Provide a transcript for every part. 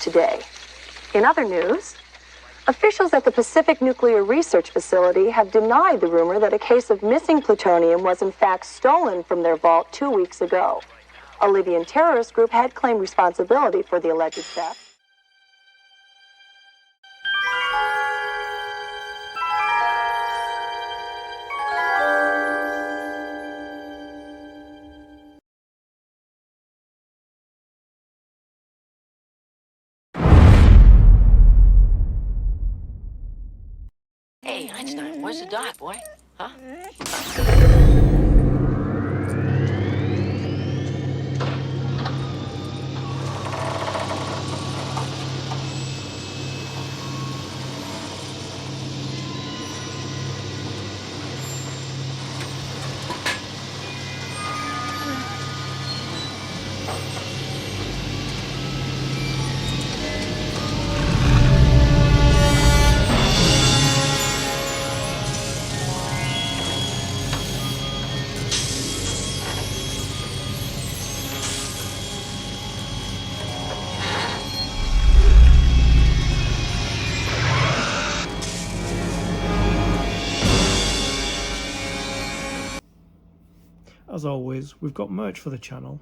today. In other news, officials at the Pacific Nuclear Research Facility have denied the rumor that a case of missing plutonium was in fact stolen from their vault 2 weeks ago. A Libyan terrorist group had claimed responsibility for the alleged theft. Hey, Einstein, where's the dot, boy? Huh? As always, we've got merch for the channel.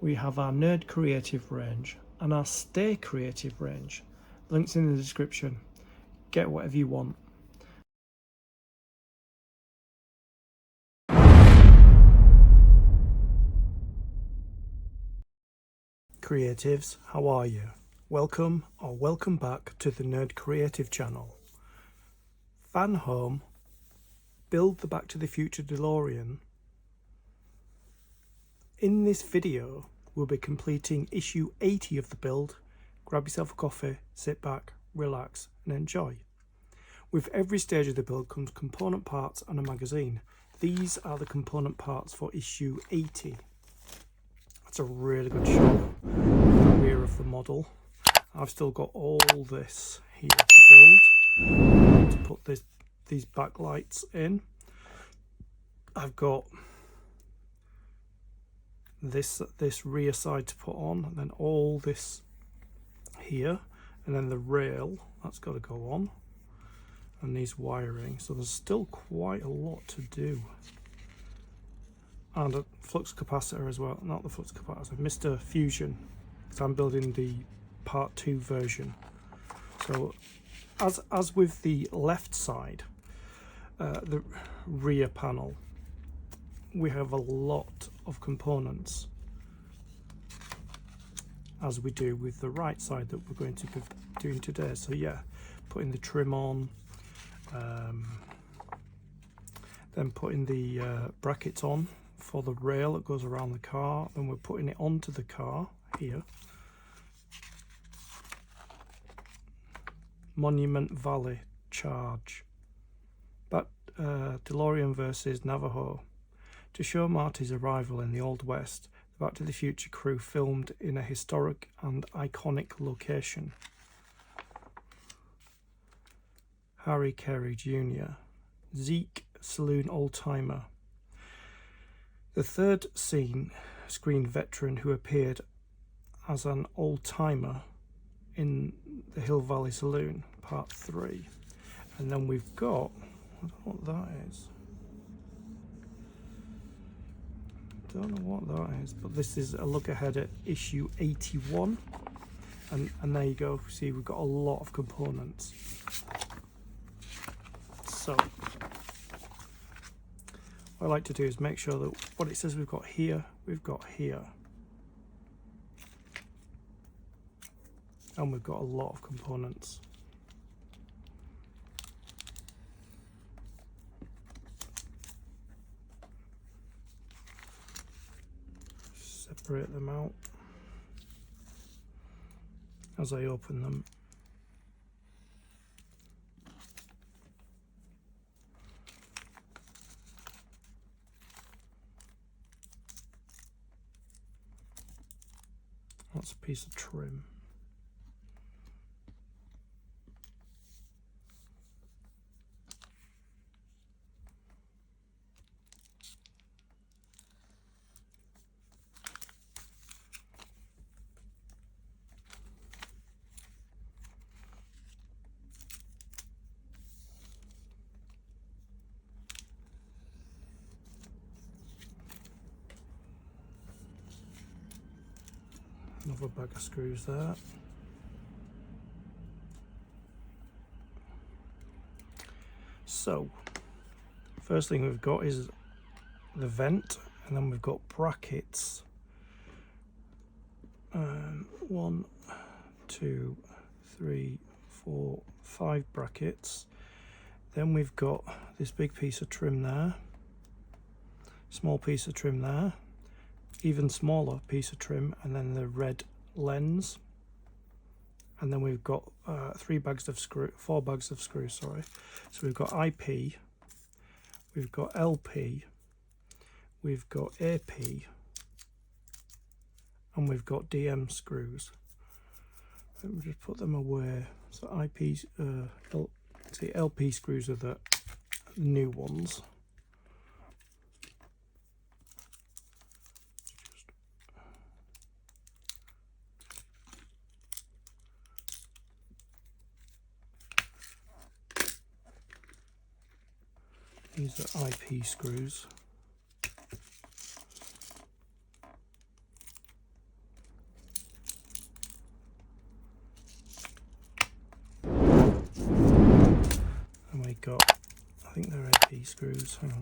We have our Nerd Creative range and our Stay Creative range. Links in the description. Get whatever you want. Creatives, how are you? Welcome or welcome back to the Nerd Creative channel. FANHOME, build the Back to the Future Delorean. In this video, we'll be completing issue 80 of the build. Grab yourself a coffee, sit back, relax and enjoy. With every stage of the build comes component parts and a magazine. These are the component parts for issue 80. That's a really good shot of the rear of the model. I've still got all this here to build. To put these backlights in. I've got this rear side to put on, and then all this here, and then the rail that's got to go on, and these wiring. So there's still quite a lot to do, and a flux capacitor as well. Not the flux capacitor, Mr. Fusion, because I'm building the part 2 version. So as with the left side, the rear panel, we have a lot of components, as we do with the right side that we're going to be doing today. So yeah, putting the trim on, then putting the brackets on for the rail that goes around the car, then we're putting it onto the car here. Monument Valley charge, but Delorean versus Navajo. To show Marty's arrival in the Old West, the Back to the Future crew filmed in a historic and iconic location. Harry Carey Jr., Zeke Saloon Old-Timer. The third scene screen veteran who appeared as an old-timer in the Hill Valley Saloon, part 3. And then we've got, I don't know what that is. Don't know what that is, but this is a look ahead at issue 81, and there you go. See, we've got a lot of components. So what I like to do is make sure that what it says we've got here, and we've got a lot of components. Separate them out as I open them. That's a piece of trim. Another bag of screws there. So, first thing we've got is the vent, and then we've got brackets. 1, 2, 3, 4, 5 brackets. Then we've got this big piece of trim there, small piece of trim there, even smaller piece of trim, and then the red lens. And then we've got 4 bags of screws, sorry. So we've got IP, we've got LP, we've got AP, and we've got DM screws. Let me just put them away. So LP screws are the new ones. These are IP screws. And we got, I think they're AP screws. Hang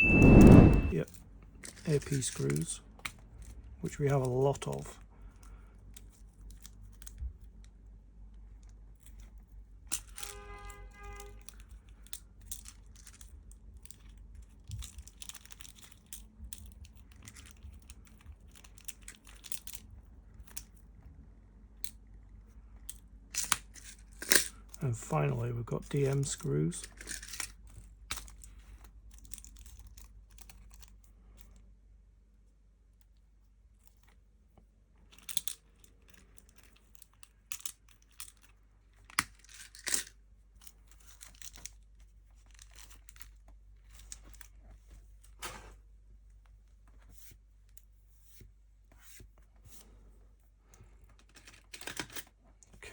on. Yep, AP screws, which we have a lot of. And finally, we've got DM screws.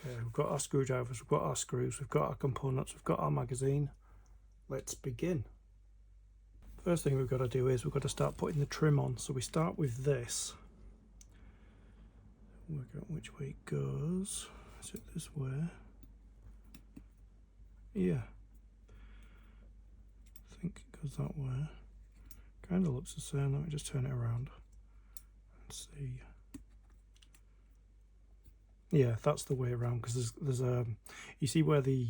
We've got our screwdrivers, we've got our screws, we've got our components, we've got our magazine. Let's begin. First thing we've got to do is we've got to start putting the trim on. So we start with this. Work out which way it goes. Is it this way? Yeah. I think it goes that way. Kind of looks the same. Let me just turn it around and see. Yeah, that's the way around, because there's you see where the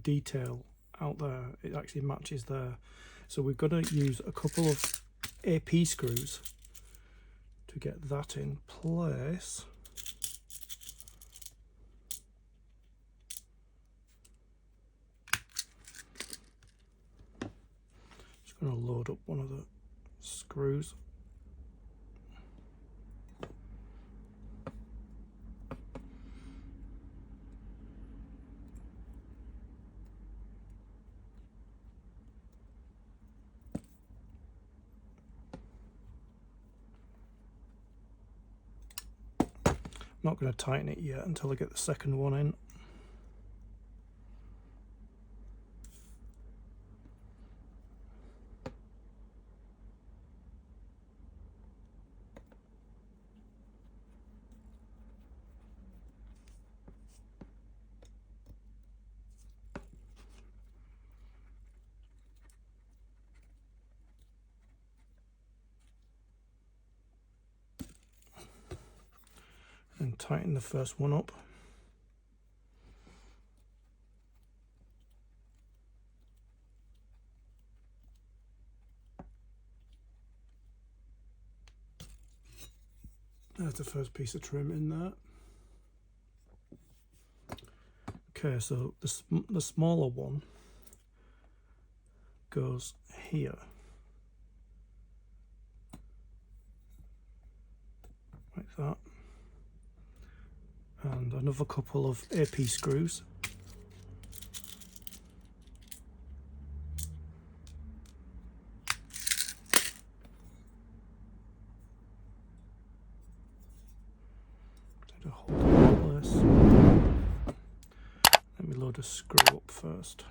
detail out there, it actually matches there. So we've got to use a couple of AP screws to get that in place. Just going to load up one of the screws. I'm not going to tighten it yet until I get the second one in. And tighten the first one up. There's the first piece of trim in there. Okay, so the smaller one goes here. Like that. And another couple of AP screws. To hold it in place. Let me load a screw up first.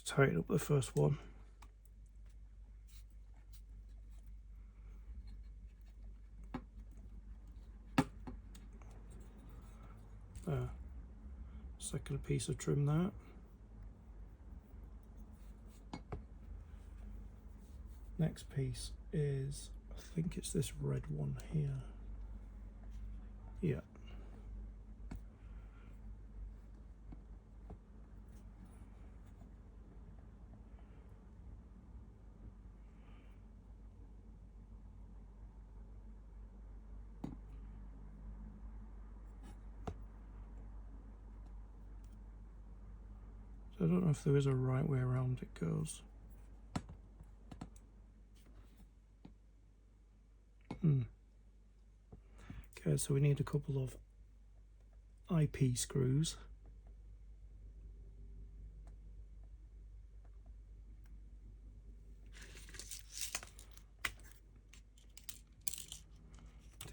Just tighten up the first one. There. Second piece of trim there. Next piece is, I think it's this red one here. Yeah. So I don't know if there is a right way around it goes. Okay, so we need a couple of IP screws.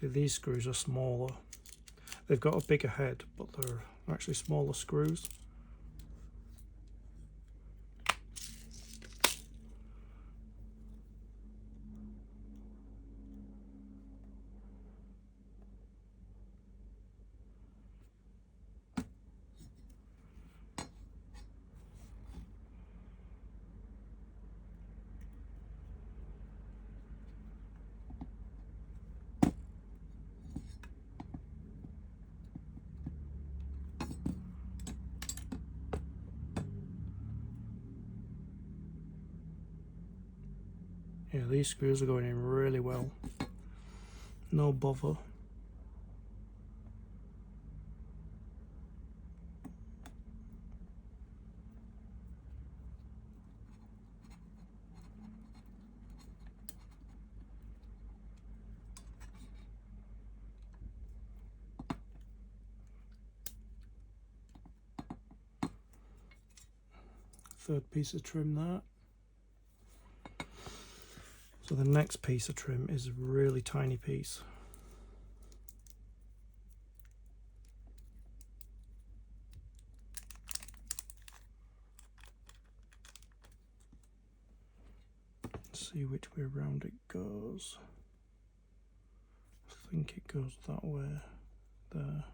See, these screws are smaller. They've got a bigger head, but they're actually smaller screws. Yeah, these screws are going in really well. No bother. Third piece of trim there. So the next piece of trim is a really tiny piece. Let's see which way around it goes. I think it goes that way, there.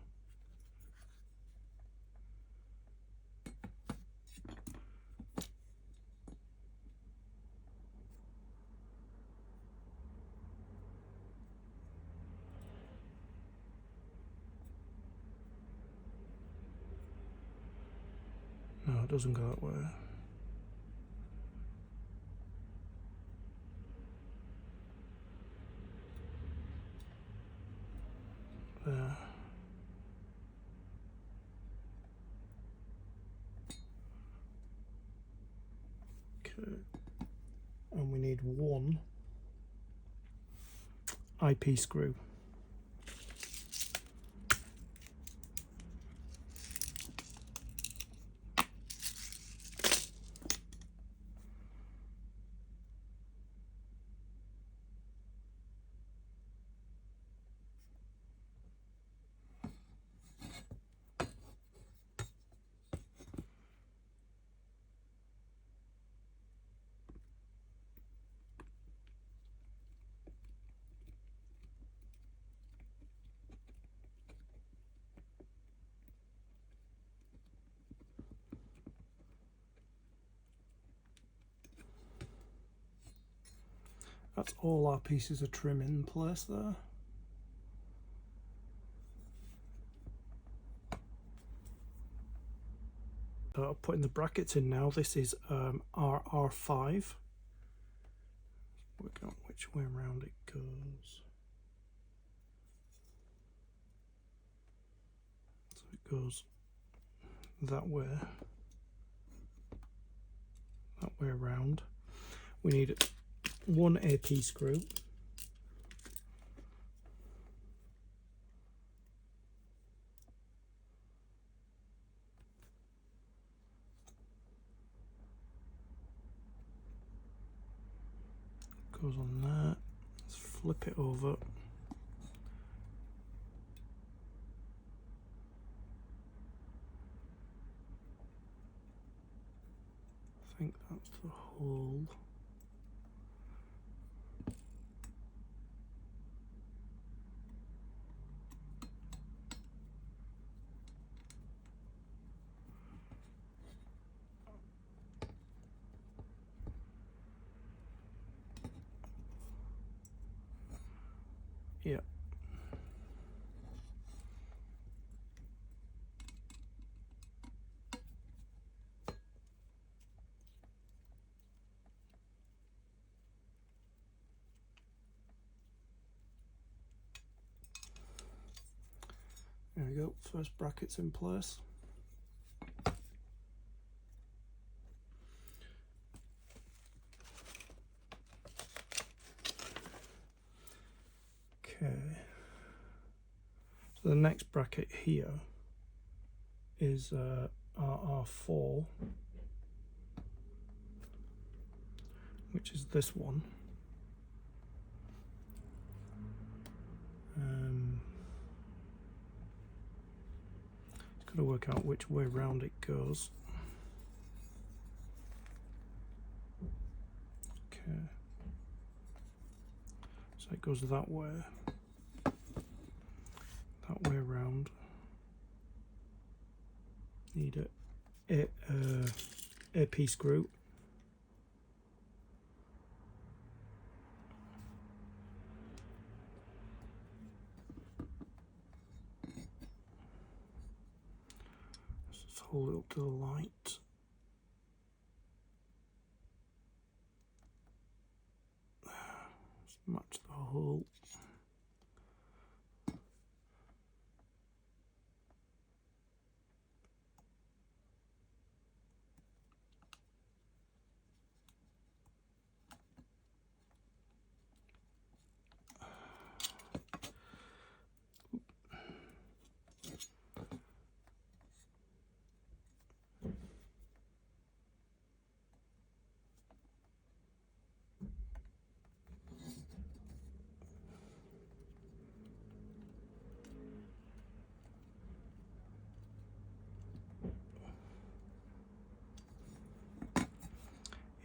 No, it doesn't go that way. There. Okay. And we need one IP screw. That's all our pieces of trim in place there. Putting the brackets in now. This is RR5. Work out which way around it goes. So it goes that way around. We need one AP screw. Goes on there. Let's flip it over. I think that's the hole. Yeah. There we go, first bracket's in place. Okay, so the next bracket here is RR4, which is this one. Got to work out which way round it goes. Okay, so it goes that way around. Need a AP screw. Let's hold it up to the light. Let's match the hole.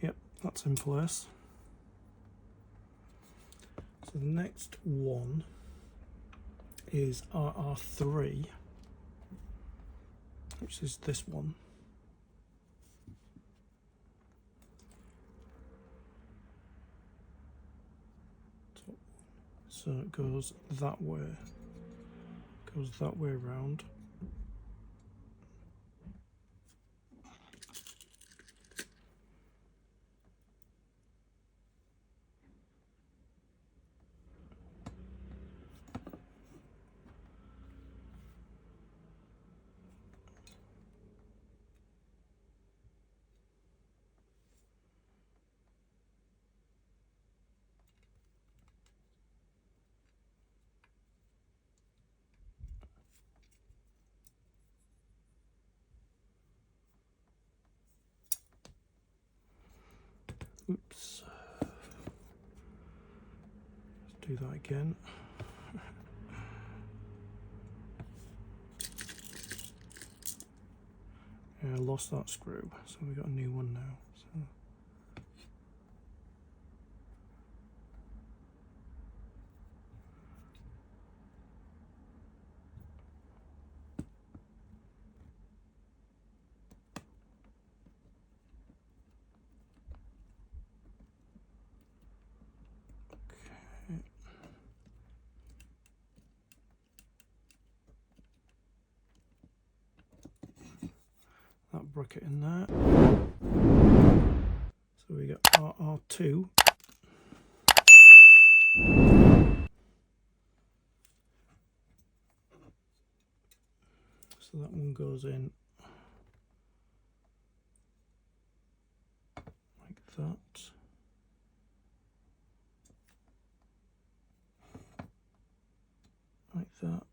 Yep, that's in place. So the next one is RR3, which is this one. So it goes that way around. Oops. Let's do that again. Yeah, I lost that screw, so we got a new one now. So. That bracket in there. So we got RR2. So that one goes in like that. Like that.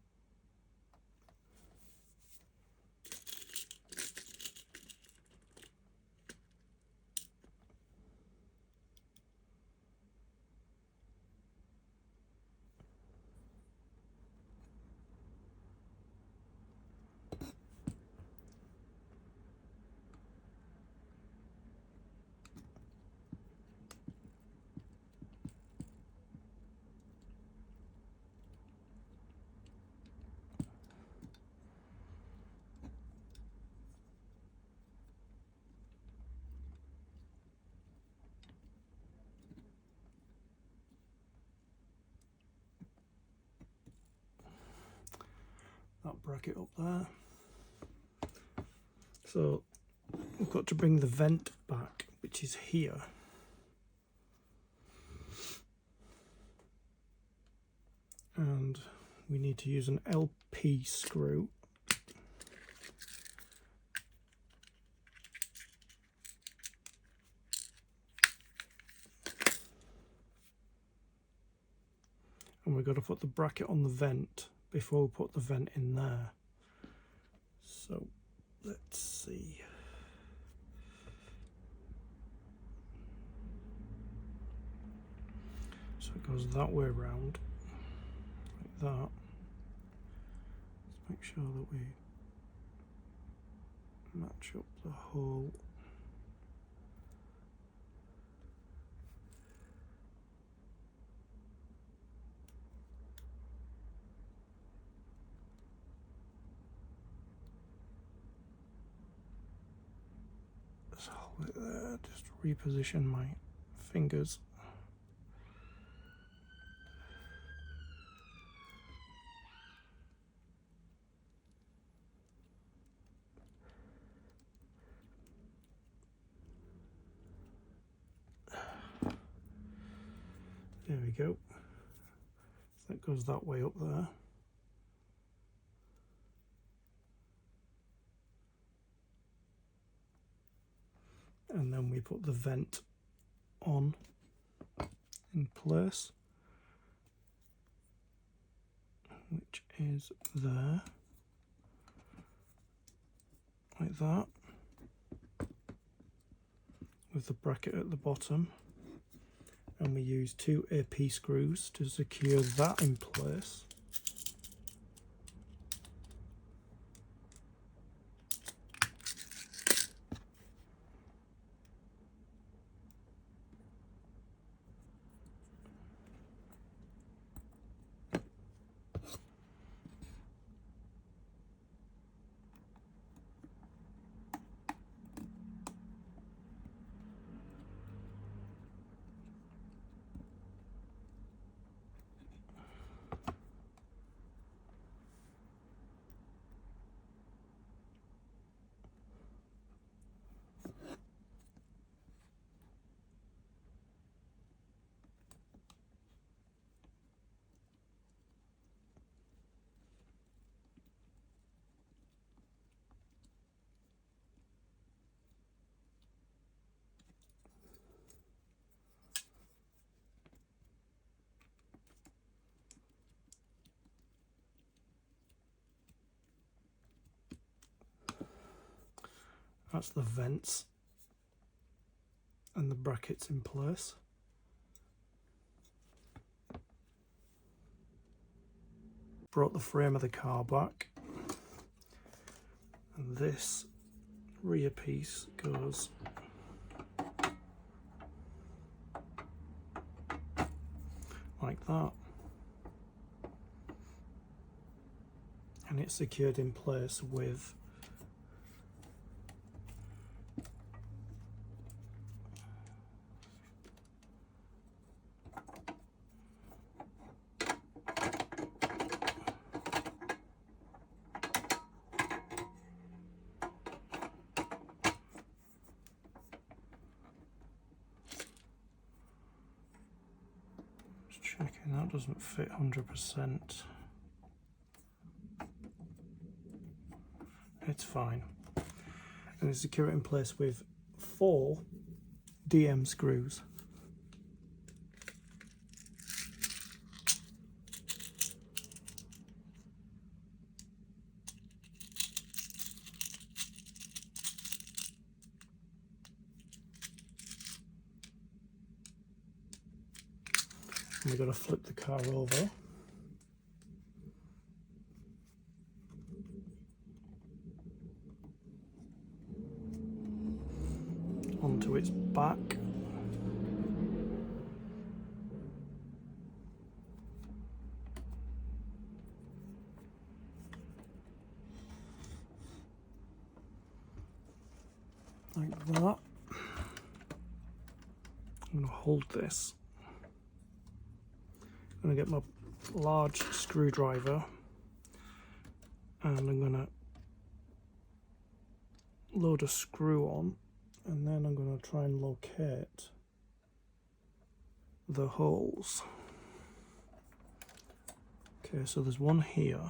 bracket up there. So we've got to bring the vent back, which is here. And we need to use an LP screw. And we've got to put the bracket on the vent before we put the vent in there. So let's see. So it goes that way around, like that. Let's make sure that we match up the hole. Just hold it there, just reposition my fingers. There we go. So that goes that way up there. And then we put the vent on in place, which is there, like that, with the bracket at the bottom. And we use 2 AP screws to secure that in place. That's the vents and the brackets in place. Brought the frame of the car back, and this rear piece goes like that, and it's secured in place with checking that doesn't fit 100%. It's fine. And it's secure it in place with 4 DM screws. And we've got to flip the car over. Onto its back. Like that. I'm going to hold this. I'm going to get my large screwdriver and I'm going to load a screw on, and then I'm going to try and locate the holes. Okay, so there's one here.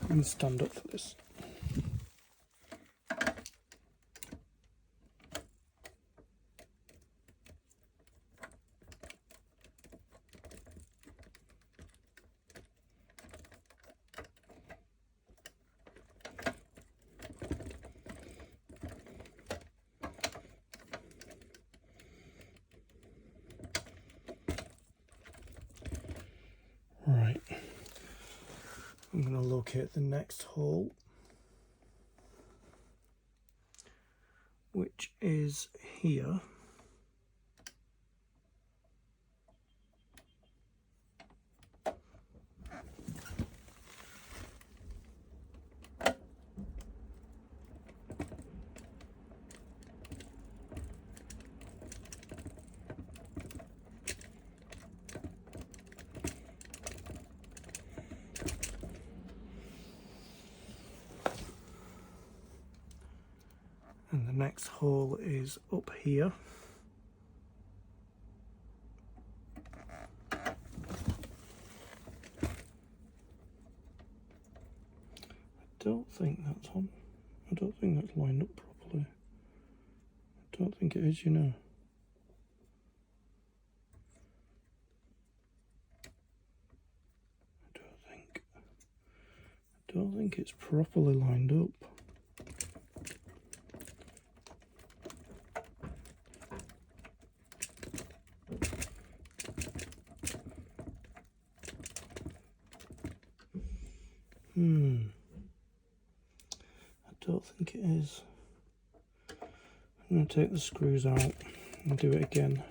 I'm going to stand up for this. Right, I'm going to locate the next hole, which is here. And the next hole is up here. I don't think that's on. I don't think that's lined up properly. I don't think it is, you know. I don't think it's properly lined up. I don't think it is. I'm going to take the screws out and do it again.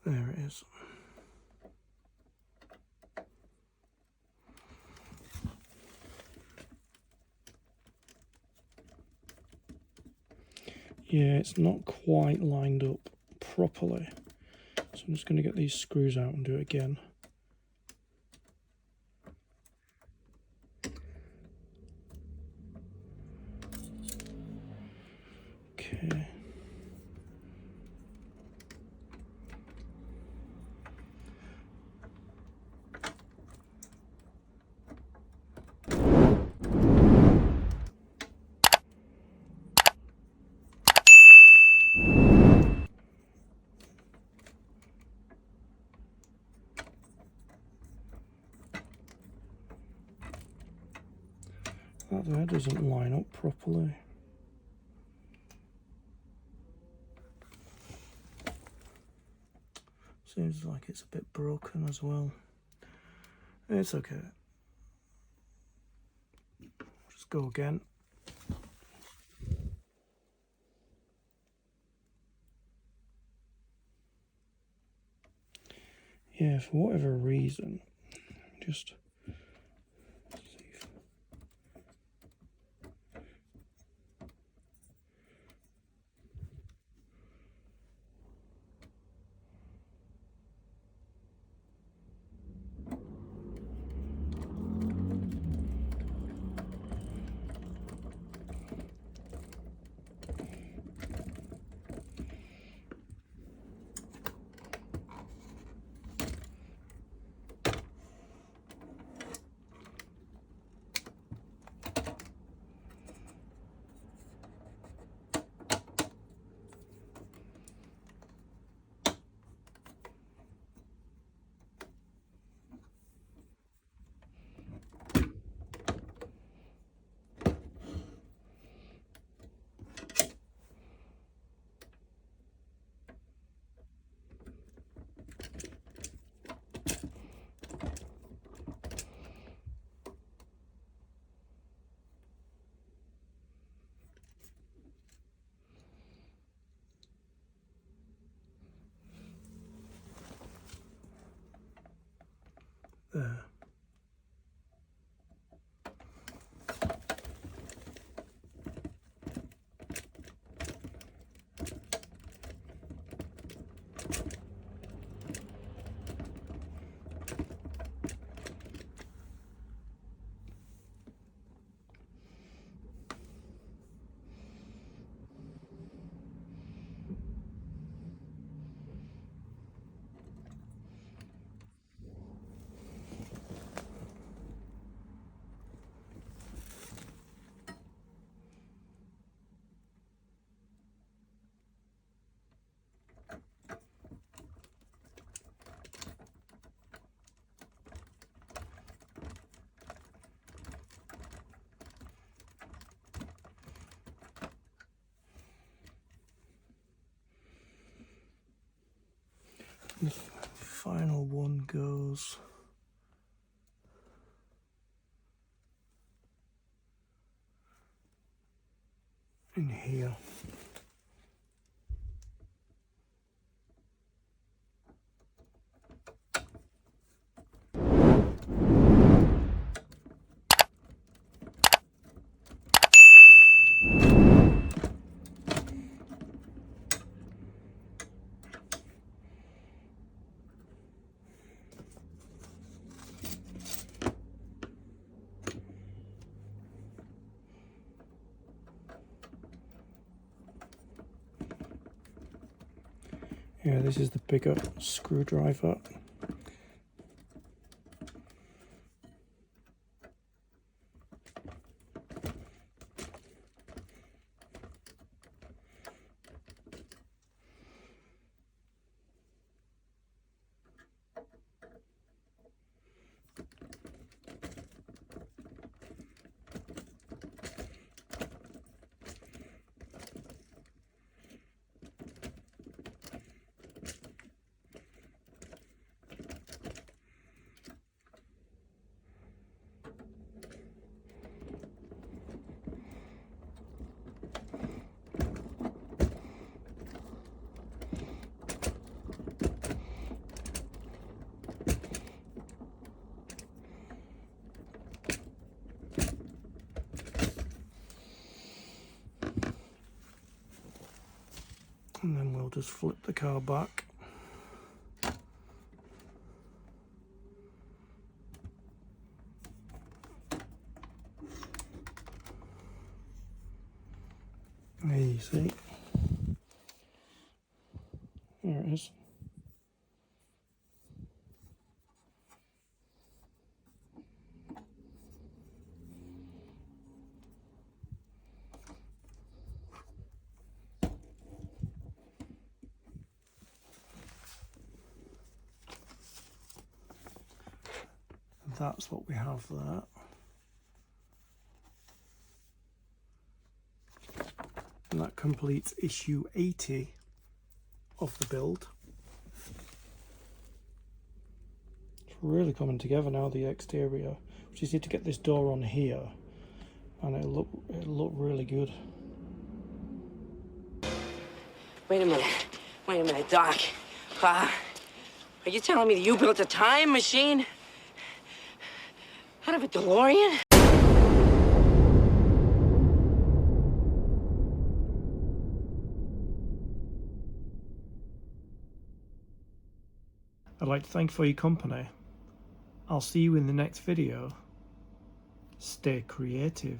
There it is. Yeah, it's not quite lined up properly. So I'm just going to get these screws out and do it again. Okay. That there doesn't line up properly. Seems like it's a bit broken as well. It's okay. Just go again. Yeah, for whatever reason, just there. The final one goes in here. Yeah, this is the bigger screwdriver. And then we'll just flip the car back. There you see. There it is. That's what we have there. And that completes issue 80 of the build. It's really coming together now, the exterior. We just need to get this door on here and it'll look really good. Wait a minute, Doc. Are you telling me that you built a time machine out of a Delorean? I'd like to thank you for your company. I'll see you in the next video. Stay creative.